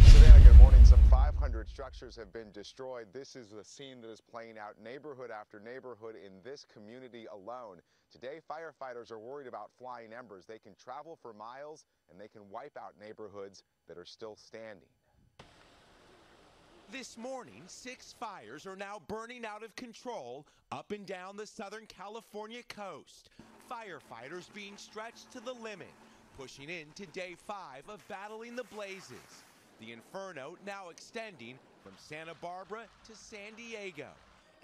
Savannah, good morning. Some 500 structures have been destroyed. This is the scene that is playing out neighborhood after neighborhood in this community alone. Today, firefighters are worried about flying embers. They can travel for miles and they can wipe out neighborhoods that are still standing. This morning, 6 fires are now burning out of control up and down the Southern California coast. Firefighters being stretched to the limit, pushing into day 5 of battling the blazes. The inferno now extending from Santa Barbara to San Diego.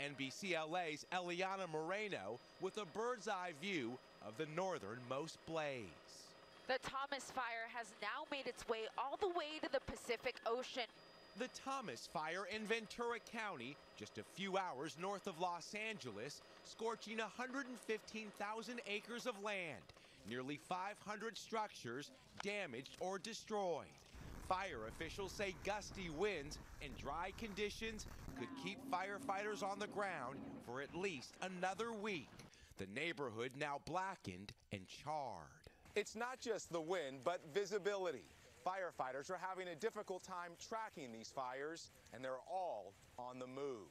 NBC LA's Eliana Moreno with a bird's eye view of the northernmost blaze. The Thomas Fire has now made its way all the way to the Pacific Ocean. The Thomas Fire in Ventura County, just a few hours north of Los Angeles, scorching 115,000 acres of land. Nearly 500 structures damaged or destroyed. Fire officials say gusty winds and dry conditions could keep firefighters on the ground for at least another week. The neighborhood now blackened and charred. It's not just the wind, but visibility. Firefighters are having a difficult time tracking these fires, and they're all on the move.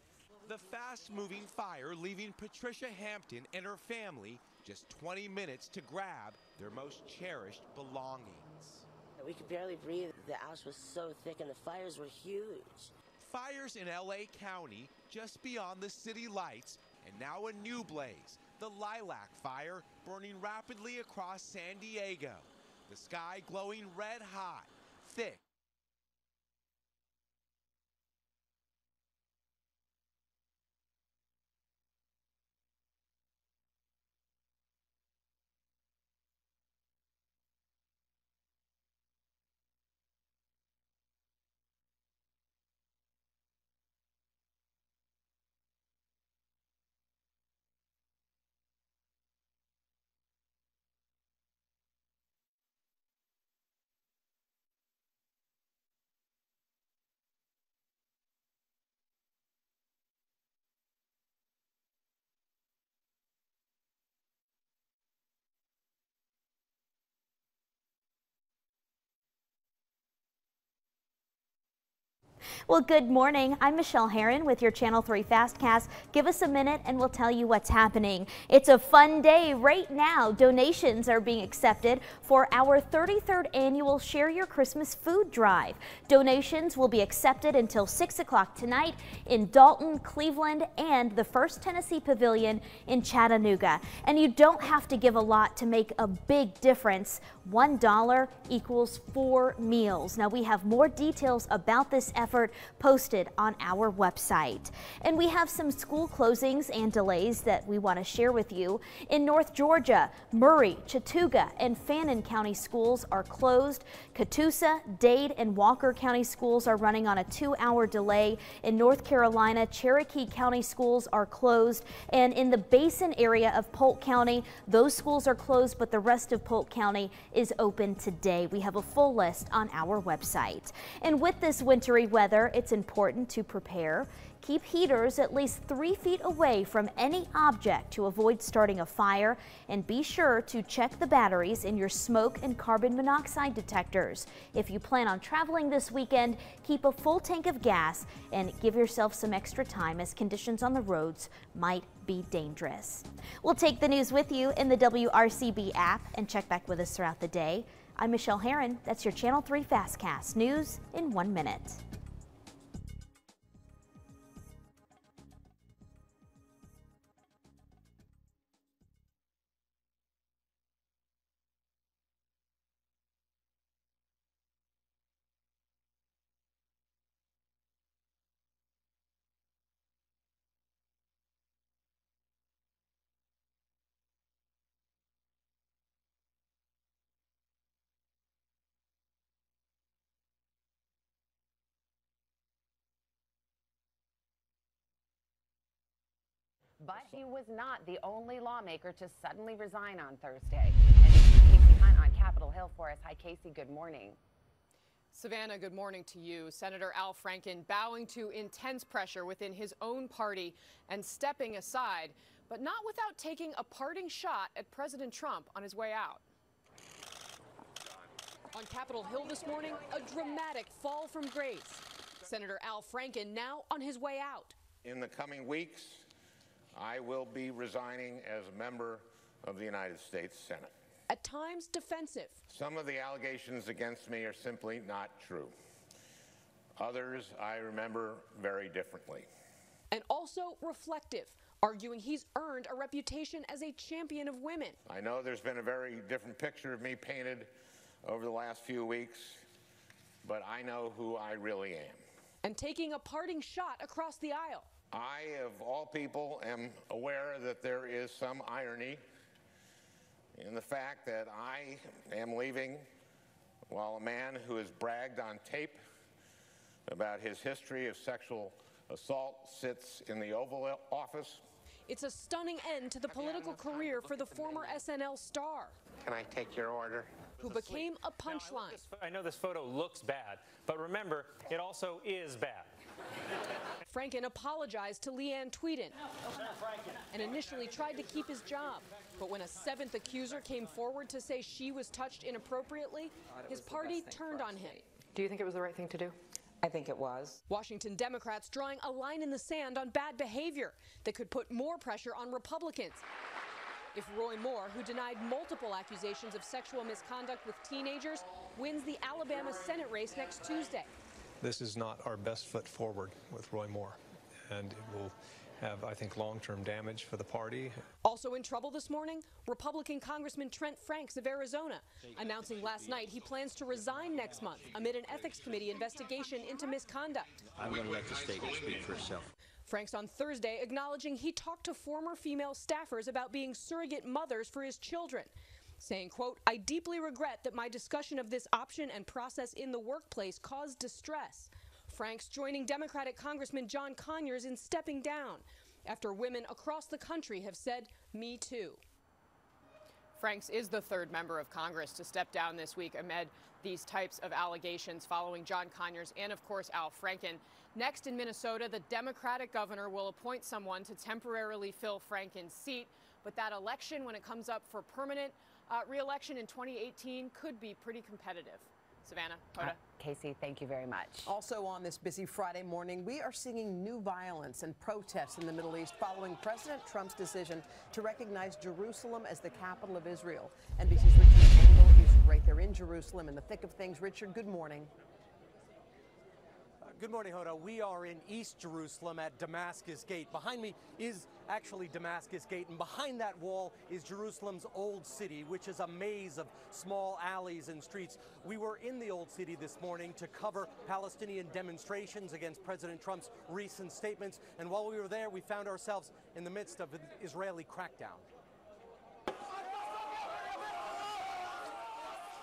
The fast-moving fire leaving Patricia Hampton and her family just 20 minutes to grab their most cherished belongings. We could barely breathe. The ash was so thick and the fires were huge. Fires in LA County just beyond the city lights, and now a new blaze, the Lilac Fire, burning rapidly across San Diego. The sky glowing red hot, thick. Well, good morning. I'm Michelle Herron with your Channel 3 Fastcast. Give us a minute and we'll tell you what's happening. It's a fun day right now. Donations are being accepted for our 33rd annual Share Your Christmas Food Drive. Donations will be accepted until 6 o'clock tonight in Dalton, Cleveland, and the First Tennessee Pavilion in Chattanooga. And you don't have to give a lot to make a big difference. $1 equals 4 meals. Now we have more details about this effort posted on our website. And we have some school closings and delays that we want to share with you. In North Georgia, Murray, Chattooga, and Fannin County schools are closed. Catoosa, Dade, and Walker County schools are running on a 2-hour delay. In North Carolina, Cherokee County schools are closed. And in the Basin area of Polk County, those schools are closed, but the rest of Polk County is open today. We have a full list on our website. And with this wintry weather, it's important to prepare. Keep heaters at least 3 feet away from any object to avoid starting a fire, and be sure to check the batteries in your smoke and carbon monoxide detectors. If you plan on traveling this weekend, keep a full tank of gas and give yourself some extra time as conditions on the roads might be dangerous. We'll take the news with you in the WRCB app and check back with us throughout the day. I'm Michelle Herron. That's your Channel 3 Fastcast News in 1 minute. But he was not the only lawmaker to suddenly resign on Thursday. And Casey Hunt on Capitol Hill for us. Hi, Casey. Good morning. Savannah, good morning to you. Senator Al Franken bowing to intense pressure within his own party and stepping aside, but not without taking a parting shot at President Trump on his way out. On Capitol Hill this morning, a dramatic fall from grace. Senator Al Franken now on his way out. In the coming weeks, I will be resigning as a member of the United States Senate. At times defensive. Some of the allegations against me are simply not true. Others I remember very differently. And also reflective, arguing he's earned a reputation as a champion of women. I know there's been a very different picture of me painted over the last few weeks, but I know who I really am. And taking a parting shot across the aisle. I, of all people, am aware that there is some irony in the fact that I am leaving while a man who has bragged on tape about his history of sexual assault sits in the Oval Office. It's a stunning end to the political career for the former SNL star. Can I take your order? Who became a punchline. I know this photo looks bad, but remember, it also is bad. Franken apologized to Leanne Tweeden and initially tried to keep his job. But when a seventh accuser came forward to say she was touched inappropriately, his party turned on him. Do you think it was the right thing to do? I think it was. Washington Democrats drawing a line in the sand on bad behavior that could put more pressure on Republicans. If Roy Moore, who denied multiple accusations of sexual misconduct with teenagers, wins the Alabama Senate race next Tuesday. This is not our best foot forward with Roy Moore, and it will have, I think, long-term damage for the party. Also in trouble this morning, Republican Congressman Trent Franks of Arizona, announcing last night he plans to resign next month amid an ethics committee investigation into misconduct. I'm going to let the statement speak for itself. Franks on Thursday acknowledging he talked to former female staffers about being surrogate mothers for his children, saying, quote, "I deeply regret that my discussion of this option and process in the workplace caused distress." Franks joining Democratic Congressman John Conyers in stepping down after women across the country have said, "Me too." Franks is the third member of Congress to step down this week amid these types of allegations following John Conyers and, of course, Al Franken. Next in Minnesota, the Democratic governor will appoint someone to temporarily fill Franken's seat. But that election, when it comes up for permanent re-election in 2018, could be pretty competitive. Savannah, Hoda. Casey, thank you very much. Also on this busy Friday morning, we are seeing new violence and protests in the Middle East following President Trump's decision to recognize Jerusalem as the capital of Israel. NBC's Richard Engel is right there in Jerusalem in the thick of things. Richard, good morning. Good morning, Hoda. We are in East Jerusalem at Damascus Gate. Behind me is actually Damascus Gate, and behind that wall is Jerusalem's Old City, which is a maze of small alleys and streets. We were in the Old City this morning to cover Palestinian demonstrations against President Trump's recent statements, and while we were there, we found ourselves in the midst of an Israeli crackdown.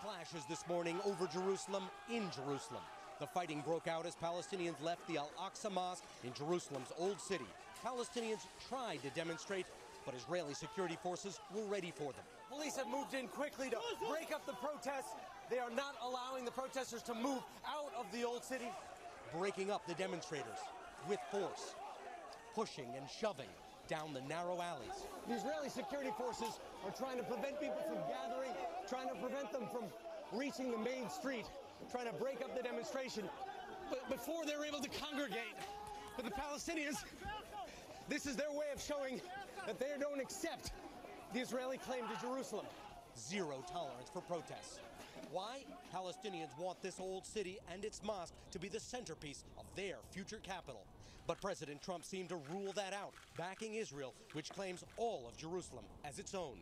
Clashes this morning over Jerusalem in Jerusalem. The fighting broke out as Palestinians left the Al-Aqsa Mosque in Jerusalem's Old City. Palestinians tried to demonstrate, but Israeli security forces were ready for them. Police have moved in quickly to break up the protests. They are not allowing the protesters to move out of the Old City, breaking up the demonstrators with force, pushing and shoving down the narrow alleys. The Israeli security forces are trying to prevent people from gathering, trying to prevent them from reaching the main street, trying to break up the demonstration, but before they're able to congregate. But the Palestinians, this is their way of showing that they don't accept the Israeli claim to Jerusalem. Zero tolerance for protests. Why? Palestinians want this old city and its mosque to be the centerpiece of their future capital. But President Trump seemed to rule that out, backing Israel, which claims all of Jerusalem as its own.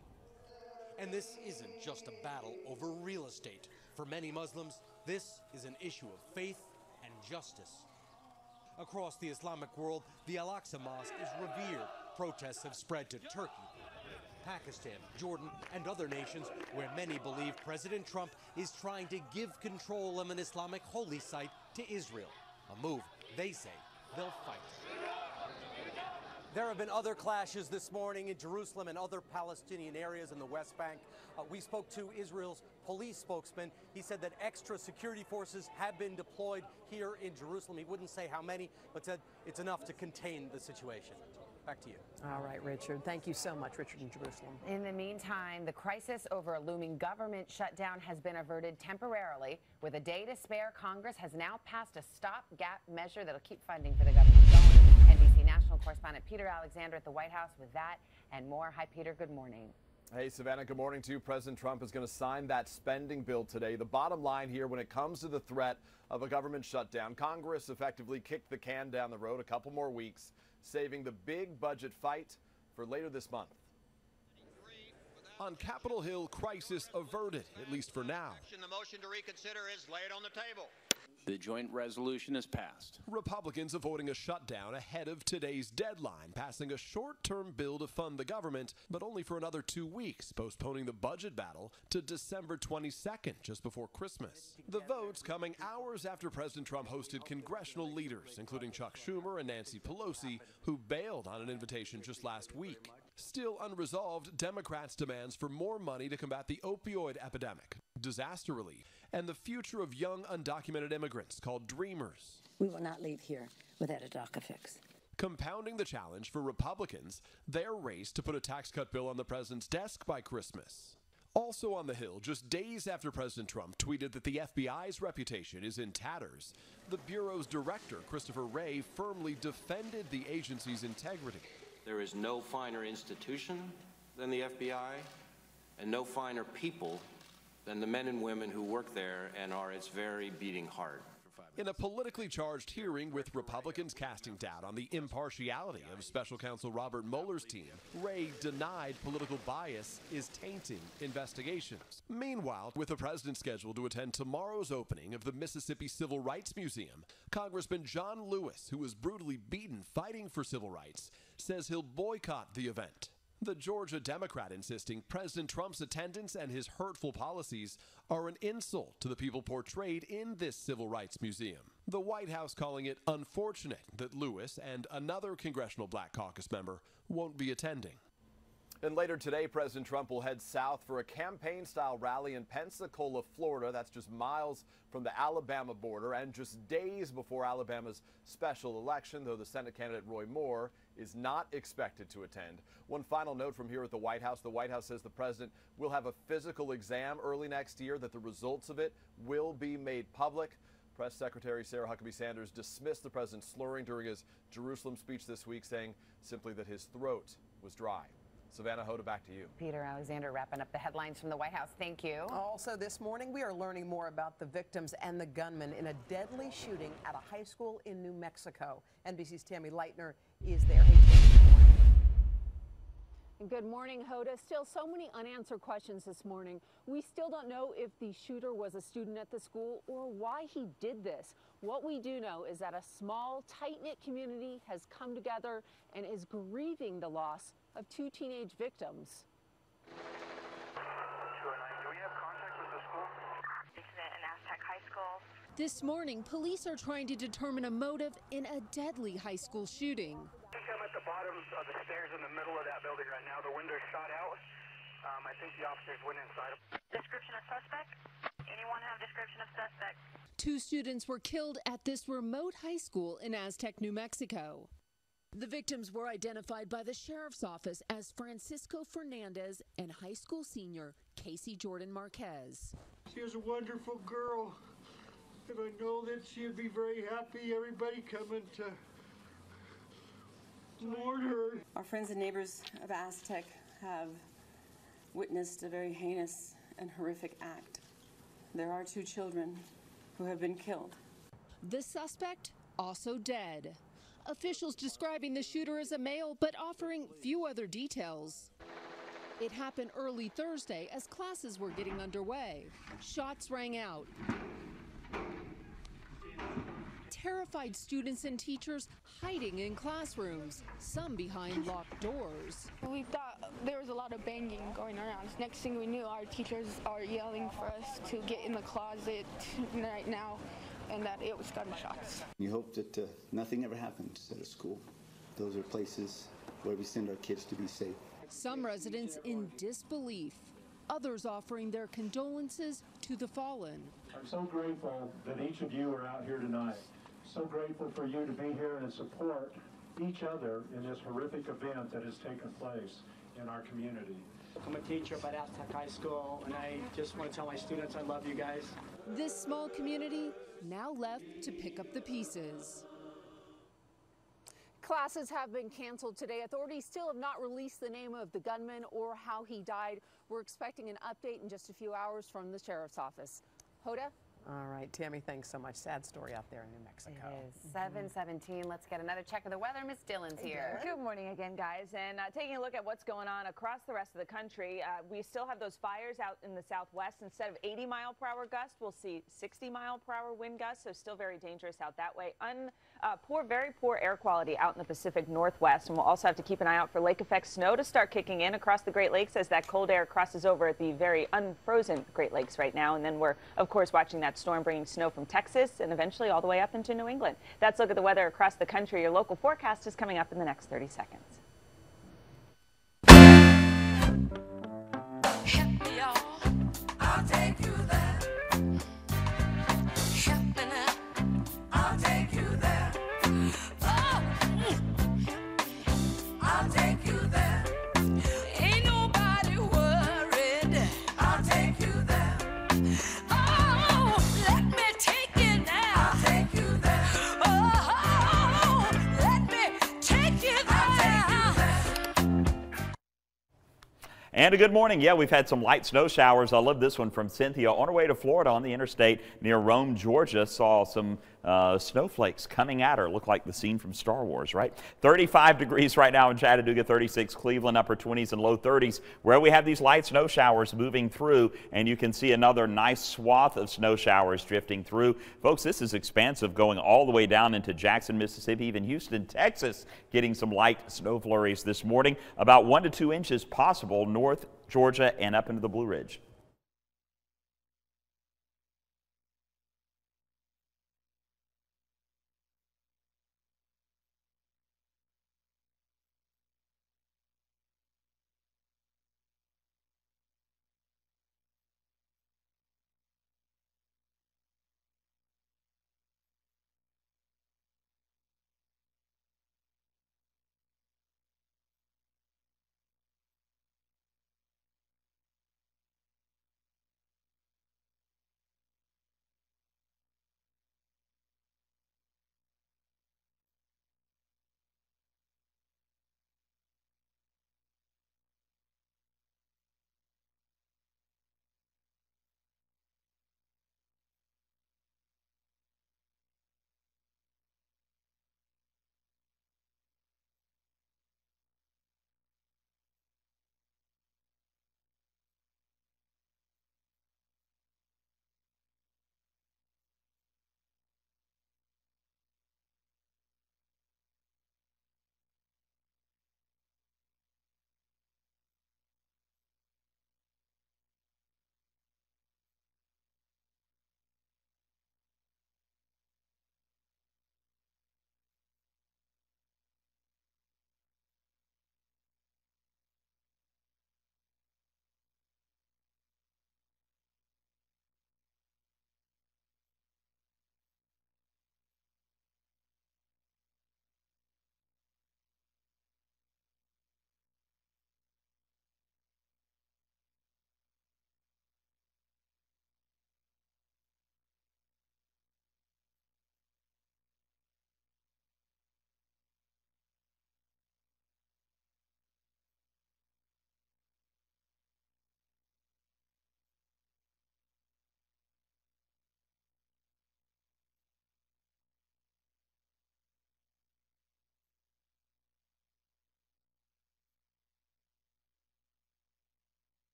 And this isn't just a battle over real estate. For many Muslims, this is an issue of faith and justice. Across the Islamic world, the Al-Aqsa Mosque is revered. Protests have spread to Turkey, Pakistan, Jordan, and other nations where many believe President Trump is trying to give control of an Islamic holy site to Israel, a move they say they'll fight. There have been other clashes this morning in Jerusalem and other Palestinian areas in the West Bank. We spoke to Israel's police spokesman. He said that extra security forces have been deployed here in Jerusalem. He wouldn't say how many, but said it's enough to contain the situation. Back to you. All right, Richard. Thank you so much, Richard in Jerusalem. In the meantime, the crisis over a looming government shutdown has been averted temporarily. With a day to spare, Congress has now passed a stopgap measure that'll keep funding for the government going. NBC national correspondent Peter Alexander at the White House with that and more. Hi, Peter. Good morning. Hey, Savannah. Good morning to you. President Trump is going to sign that spending bill today. The bottom line here, when it comes to the threat of a government shutdown, Congress effectively kicked the can down the road a couple more weeks, saving the big budget fight for later this month. On Capitol Hill, crisis averted, at least for now. The motion to reconsider is laid on the table. The joint resolution is passed. Republicans avoiding a shutdown ahead of today's deadline, passing a short-term bill to fund the government, but only for another 2 weeks, postponing the budget battle to December 22nd, just before Christmas. The votes coming hours after President Trump hosted congressional leaders, including Chuck Schumer and Nancy Pelosi, who bailed on an invitation just last week. Still unresolved, Democrats' demands for more money to combat the opioid epidemic, disaster relief, and the future of young undocumented immigrants called Dreamers. We will not leave here without a DACA fix. Compounding the challenge for Republicans, their race to put a tax cut bill on the president's desk by Christmas. Also on the Hill, just days after President Trump tweeted that the FBI's reputation is in tatters, the Bureau's director, Christopher Wray, firmly defended the agency's integrity. There is no finer institution than the FBI, and no finer people than the men and women who work there and are its very beating heart. In a politically charged hearing with Republicans casting doubt on the impartiality of special counsel Robert Mueller's team, Wray denied political bias is tainting investigations. Meanwhile, with the president scheduled to attend tomorrow's opening of the Mississippi Civil Rights Museum, Congressman John Lewis, who was brutally beaten fighting for civil rights, says he'll boycott the event. The Georgia Democrat insisting President Trump's attendance and his hurtful policies are an insult to the people portrayed in this civil rights museum. The White House calling it unfortunate that Lewis and another Congressional Black Caucus member won't be attending. And later today, President Trump will head south for a campaign-style rally in Pensacola, Florida. That's just miles from the Alabama border and just days before Alabama's special election, though the Senate candidate Roy Moore is not expected to attend. One final note from here at the White House. The White House says the president will have a physical exam early next year, that the results of it will be made public. Press Secretary Sarah Huckabee Sanders dismissed the president's slurring during his Jerusalem speech this week, saying simply that his throat was dry. Savannah Hoda, back to you. Peter Alexander wrapping up the headlines from the White House. Thank you. Also this morning, we are learning more about the victims and the gunman in a deadly shooting at a high school in New Mexico. NBC's Tammy Leitner is there. Good morning, Hoda. Still so many unanswered questions this morning. We still don't know if the shooter was a student at the school or why he did this. What we do know is that a small, tight-knit community has come together and is grieving the loss of 2 teenage victims. 209, do we have contact with the school? Incident in Aztec High School. This morning, police are trying to determine a motive in a deadly high school shooting. I think I'm at the bottom of the stairs in the middle of that building right now. The window's shot out. I think the officers went inside. Description of suspect? Anyone have description of suspect? 2 students were killed at this remote high school in Aztec, New Mexico. The victims were identified by the sheriff's office as Francisco Fernandez and high school senior Casey Jordan Marquez. She was a wonderful girl, and I know that she'd be very happy everybody coming to mourn her. Our friends and neighbors of Aztec have witnessed a very heinous and horrific act. There are 2 children who have been killed. The suspect also dead. Officials describing the shooter as a male, but offering few other details. It happened early Thursday as classes were getting underway. Shots rang out. Terrified students and teachers hiding in classrooms, some behind locked doors. We thought there was a lot of banging going around. Next thing we knew, our teachers are yelling for us to get in the closet right now, and that it was gunshots. You hope that nothing ever happens at a school. Those are places where we send our kids to be safe. Some residents in disbelief, others offering their condolences to the fallen. I'm so grateful that each of you are out here tonight. So grateful for you to be here and support each other in this horrific event that has taken place in our community. I'm a teacher at Aztec High School, and I just want to tell my students I love you guys. This small community now left to pick up the pieces. Classes have been canceled today. Authorities still have not released the name of the gunman or how he died. We're expecting an update in just a few hours from the sheriff's office. Hoda? All right, Tammy, thanks so much. Sad story out there in New Mexico. It is 7:17. Let's get another check of the weather. Miss Dillon's here. Good morning again, guys. And taking a look at what's going on across the rest of the country, we still have those fires out in the southwest. Instead of 80-mile-per-hour gusts, we'll see 60-mile-per-hour wind gusts, so still very dangerous out that way. Very poor air quality out in the Pacific Northwest, and we'll also have to keep an eye out for lake effect snow to start kicking in across the Great Lakes as that cold air crosses over the very unfrozen Great Lakes right now. And then we're, of course, watching that storm bringing snow from Texas and eventually all the way up into New England. That's a look at the weather across the country. Your local forecast is coming up in the next 30 seconds. I'll take you there. Shopping I'll take you there. Oh, I'll take you there. Ain't nobody worried. I'll take you there. Oh, let me take you now. I'll take you there. Oh, let me take you there. I'll take you there. And a good morning. Yeah, we've had some light snow showers. I love this one from Cynthia. On her way to Florida on the interstate near Rome, Georgia, saw some snowflakes coming at her. Looked like the scene from Star Wars, right? 35 degrees right now in Chattanooga, 36 Cleveland, upper 20s and low 30s, where we have these light snow showers moving through, and you can see another nice swath of snow showers drifting through. Folks, this is expansive, going all the way down into Jackson, Mississippi, even Houston, Texas, getting some light snow flurries this morning. About 1 to 2 inches possible north Georgia and up into the Blue Ridge.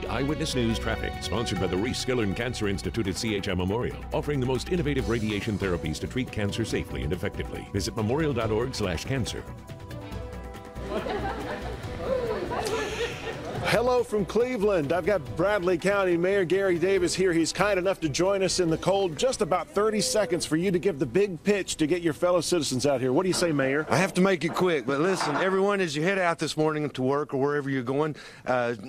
Eyewitness News Traffic, sponsored by the Reese Skillern Cancer Institute at CHI Memorial, offering the most innovative radiation therapies to treat cancer safely and effectively. Visit memorial.org/cancer. Hello from Cleveland. I've got Bradley County Mayor Gary Davis here. He's kind enough to join us in the cold. Just about 30 seconds for you to give the big pitch to get your fellow citizens out here. What do you say, Mayor? I have to make it quick, but listen, everyone, as you head out this morning to work or wherever you're going,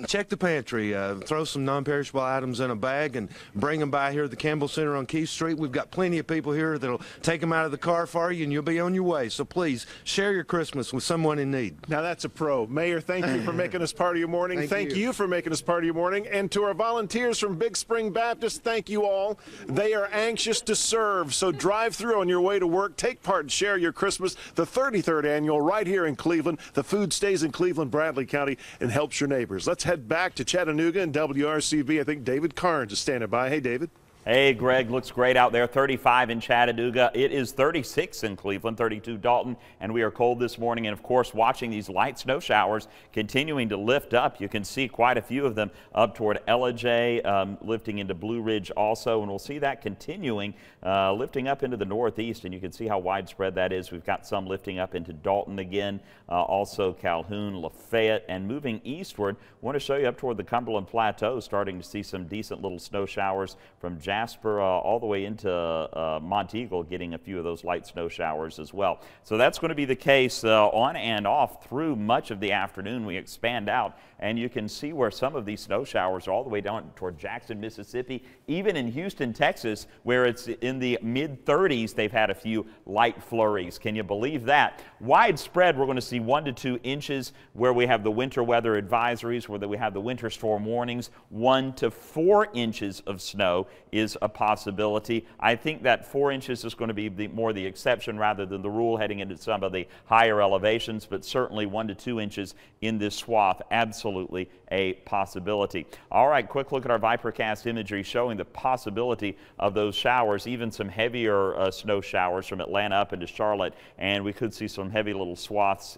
check the pantry. Throw some non-perishable items in a bag and bring them by here at the Campbell Center on Keith Street. We've got plenty of people here that'll take them out of the car for you, and you'll be on your way. So please, share your Christmas with someone in need. Now that's a pro. Mayor, thank you for making us part of your morning. Thank you for making us part of your morning. And to our volunteers from Big Spring Baptist, thank you all. They are anxious to serve. So drive through on your way to work. Take part and share your Christmas. The 33rd annual right here in Cleveland. The food stays in Cleveland, Bradley County, and helps your neighbors. Let's head back to Chattanooga and WRCB. I think David Carnes is standing by. Hey, David. Hey, Greg, looks great out there. 35 in Chattanooga. It is 36 in Cleveland, 32 Dalton, and we are cold this morning. And, of course, watching these light snow showers continuing to lift up. You can see quite a few of them up toward Ellijay, lifting into Blue Ridge also, and we'll see that continuing, lifting up into the northeast, and you can see how widespread that is. We've got some lifting up into Dalton again, also Calhoun, Lafayette, and moving eastward. I want to show you up toward the Cumberland Plateau, starting to see some decent little snow showers from Jasper all the way into Monteagle, getting a few of those light snow showers as well. So that's going to be the case on and off through much of the afternoon. We expand out, and you can see where some of these snow showers are all the way down toward Jackson, Mississippi, even in Houston, Texas, where it's in the mid-30s. They've had a few light flurries. Can you believe that? Widespread, we're going to see 1 to 2 inches where we have the winter weather advisories, where we have the winter storm warnings. 1 to 4 inches of snow is a possibility. I think that 4 inches is going to be more the exception rather than the rule heading into some of the higher elevations, but certainly 1 to 2 inches in this swath, absolutely a possibility. All right, quick look at our Vipercast imagery showing the possibility of those showers, even some heavier snow showers from Atlanta up into Charlotte, and we could see some heavy little swaths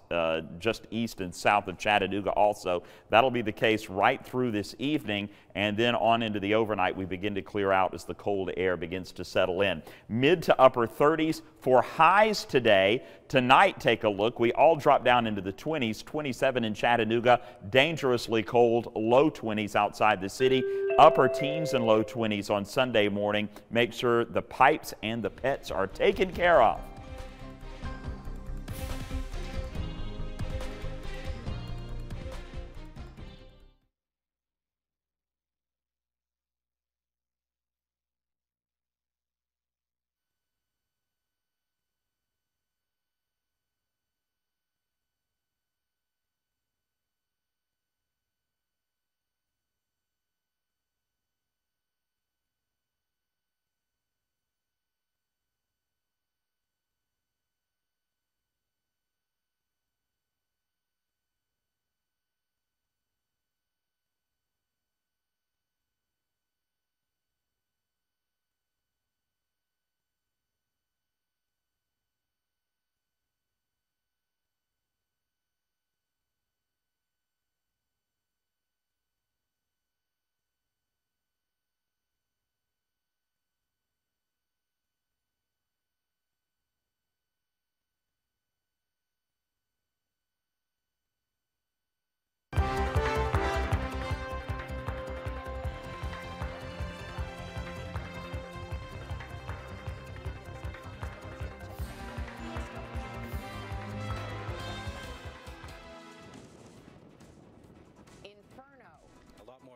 just east and south of Chattanooga also. That'll be the case right through this evening, and then on into the overnight we begin to clear out as the cold air begins to settle in. Mid to upper 30s for highs today. Tonight, take a look. We all drop down into the 20s, 27 in Chattanooga, dangerously cold, low 20s outside the city, upper teens and low 20s on Sunday morning. Make sure the pipes and the pets are taken care of.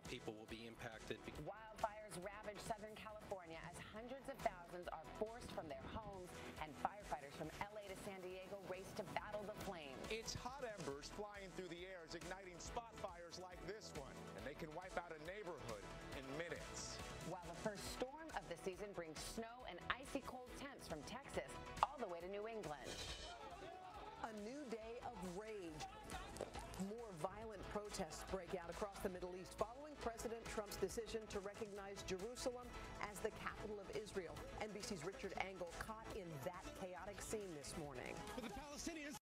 People will be impacted. Wildfires ravage Southern California as hundreds of thousands are forced from their homes, and firefighters from LA to San Diego race to battle the flames. It's hot embers flying through the air, igniting spot fires like this one, and they can wipe out a neighborhood in minutes. While the first storm of the season brings snow and icy cold temps from Texas all the way to New England. A new day of rage. More violent protests break out across the Middle East following President Trump's decision to recognize Jerusalem as the capital of Israel. NBC's Richard Engel caught in that chaotic scene this morning. For the Palestinians